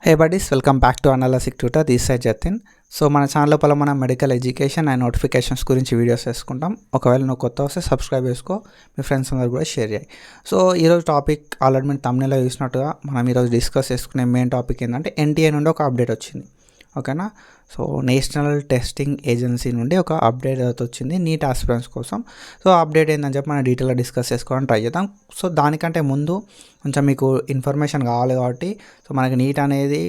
Hey buddies, welcome back to analytic tutor. This side Jatin. So మన channel లోపల మనం medical education and notifications గురించి videos వేసుకుంటాం. ఒకవేళ నువ్వు కొత్త వస్తే సబ్స్క్రైబ్ చేసుకో, మీ ఫ్రెండ్స్ అందరు కూడా షేర్ చేయి. సో ఈరోజు టాపిక్ ఆల్రెడీ మేము తమ్మునిలో చూసినట్టుగా మనం ఈరోజు డిస్కస్ చేసుకునే మెయిన్ టాపిక్ ఏంటంటే ఎన్టీఏ నుండి ఒక అప్డేట్ వచ్చింది. ఓకేనా. సో నేషనల్ టెస్టింగ్ ఏజెన్సీ నుండి ఒక అప్డేట్ అయితే వచ్చింది నీట్ ఆస్పిరెంట్స్ కోసం. సో అప్డేట్ ఏందని చెప్పి మనం డీటెయిల్గా డిస్కస్ చేసుకోవడానికి ట్రై చేద్దాం. సో దానికంటే ముందు కొంచెం మీకు ఇన్ఫర్మేషన్ కావాలి కాబట్టి, సో మనకి నీట్ అనేది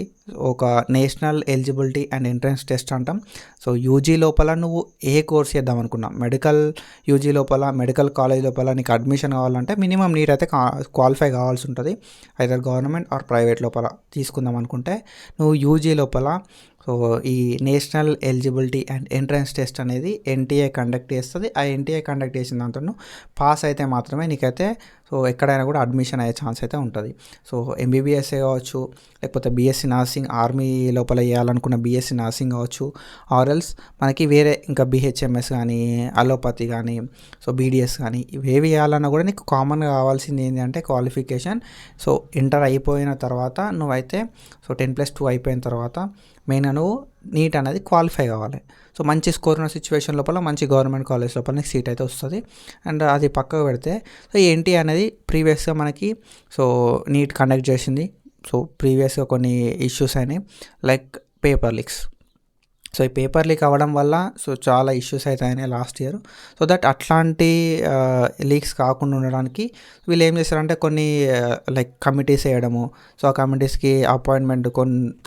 ఒక national eligibility and entrance test అంటాం. సో యూజీ లోపల నువ్వు ఏ కోర్స్ చేద్దాం అనుకున్నా, మెడికల్ యూజీ లోపల మెడికల్ కాలేజ్ లోపల నీకు అడ్మిషన్ కావాలంటే మినిమం నీట్ అయితే క్వాలిఫై కావాల్సి ఉంటుంది. ఐదర్ గవర్నమెంట్ ఆర్ ప్రైవేట్ లోపల తీసుకుందాం అనుకుంటే నువ్వు యూజీ లోపల సో ఈ national eligibility and entrance test అనేది ఎన్టీఏ కండక్ట్ చేస్తుంది. ఆ ఎన్టీఏ కండక్ట్ చేసిన దాంతో పాస్ అయితే మాత్రమే నీకైతే సో ఎక్కడైనా కూడా అడ్మిషన్ అయ్యే ఛాన్స్ అయితే ఉంటుంది. సో ఎంబీబీఎస్ఏ కావచ్చు, లేకపోతే బీఎస్సీ నర్సింగ్, ఆర్మీ లోపల వేయాలనుకున్న బీఎస్సీ నర్సింగ్ కావచ్చు, ఆర్ఎల్స్ మనకి వేరే ఇంకా బీహెచ్ఎంఎస్ కానీ, అలోపతి కానీ, సో బీడిఎస్ కానీ ఇవేవి వేయాలన్నా కూడా నీకు కామన్గా కావాల్సింది ఏంటి అంటే క్వాలిఫికేషన్. సో ఇంటర్ అయిపోయిన తర్వాత నువ్వైతే సో 10+2 అయిపోయిన తర్వాత మెయిన్గా నువ్వు నీట్ అనేది క్వాలిఫై కావాలి. సో మంచి స్కోర్ ఉన్న సిచ్యువేషన్ లోపల మంచి గవర్నమెంట్ కాలేజ్ లోపల నీకు సీట్ అయితే వస్తుంది. అండ్ అది పక్కకు పెడితే సో ఏంటి అనేది ప్రీవియస్గా మనకి సో నీట్ కండక్ట్ చేసింది. సో ప్రీవియస్గా కొన్ని ఇష్యూస్ అయినాయి, లైక్ పేపర్ లీక్స్. సో ఈ పేపర్ లీక్ అవ్వడం వల్ల సో చాలా ఇష్యూస్ అవుతాయని లాస్ట్ ఇయర్. సో దట్ అట్లాంటి లీక్స్ కాకుండా ఉండడానికి వీళ్ళు ఏం చేస్తారంటే కొన్ని లైక్ కమిటీస్ వేయడము, సో ఆ కమిటీస్కి అపాయింట్మెంట్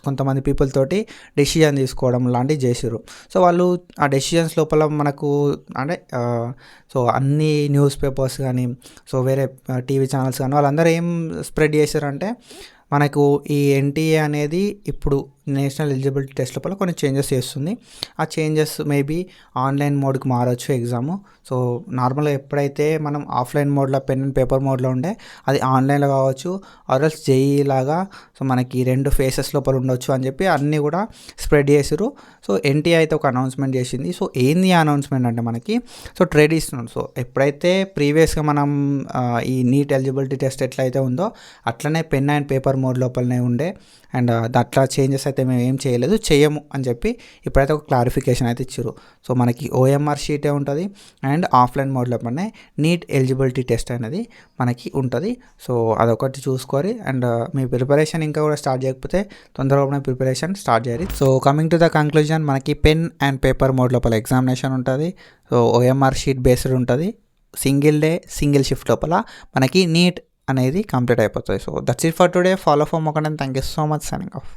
కొంతమంది పీపుల్ తోటి డెసిషన్ తీసుకోవడం లాంటివి చేసారు. సో వాళ్ళు ఆ డెసిషన్స్ లోపల మనకు అంటే సో అన్ని న్యూస్ పేపర్స్ కానీ, సో వేరే టీవీ ఛానల్స్ కానీ వాళ్ళందరూ ఏం స్ప్రెడ్ చేశారంటే మనకు ఈ ఎన్టీఏ అనేది ఇప్పుడు నేషనల్ ఎలిజిబిలిటీ టెస్ట్ లోపల కొన్ని చేంజెస్ చేస్తుంది. ఆ చేంజెస్ మేబీ ఆన్లైన్ మోడ్కి మారచ్చు ఎగ్జాము. సో నార్మల్గా ఎప్పుడైతే మనం ఆఫ్లైన్ మోడ్లో పెన్ అండ్ పేపర్ మోడ్లో ఉండే అది ఆన్లైన్లో కావచ్చు, ఆర్ఎల్స్ జేఈ లాగా సో మనకి 2 ఫేసెస్ లోపల ఉండొచ్చు అని చెప్పి అన్నీ కూడా స్ప్రెడ్ చేసారు. సో ఎన్టీఏ అయితే ఒక అనౌన్స్మెంట్ చేసింది. సో ఏంది అనౌన్స్మెంట్ అంటే మనకి సో ట్రెడిషనల్, సో ఎప్పుడైతే ప్రీవియస్గా మనం ఈ నీట్ ఎలిజిబిలిటీ టెస్ట్ ఎట్లయితే ఉందో అట్లనే పెన్ అండ్ పేపర్ మోడ్ లోపలనే ఉండే. అండ్ అట్లా చేంజెస్ అయితే మేము ఏం చేయము అని చెప్పి ఇప్పుడైతే ఒక క్లారిఫికేషన్ అయితే ఇచ్చారు. సో మనకి ఓఎంఆర్ షీటే ఉంటుంది అండ్ ఆఫ్లైన్ మోడ్ లోపలనే నీట్ ఎలిజిబిలిటీ టెస్ట్ అనేది మనకి ఉంటుంది. సో అదొకటి చూసుకోవాలి. అండ్ మీ ప్రిపరేషన్ ఇంకా కూడా స్టార్ట్ చేయకపోతే తొందరగా ప్రిపరేషన్ స్టార్ట్ చేయాలి. So coming to the conclusion, మనకి పెన్ అండ్ పేపర్ మోడ్ లోపల ఎగ్జామినేషన్ ఉంటుంది. సో ఓఎంఆర్ షీట్ బేస్డ్ ఉంటుంది. సింగిల్ డే సింగిల్ షిఫ్ట్ లోపల మనకి నీట్ అనేది కంప్లీట్ అయిపోతుంది. So that's it for today. Follow for మోకండి. Thank you so much. Signing of.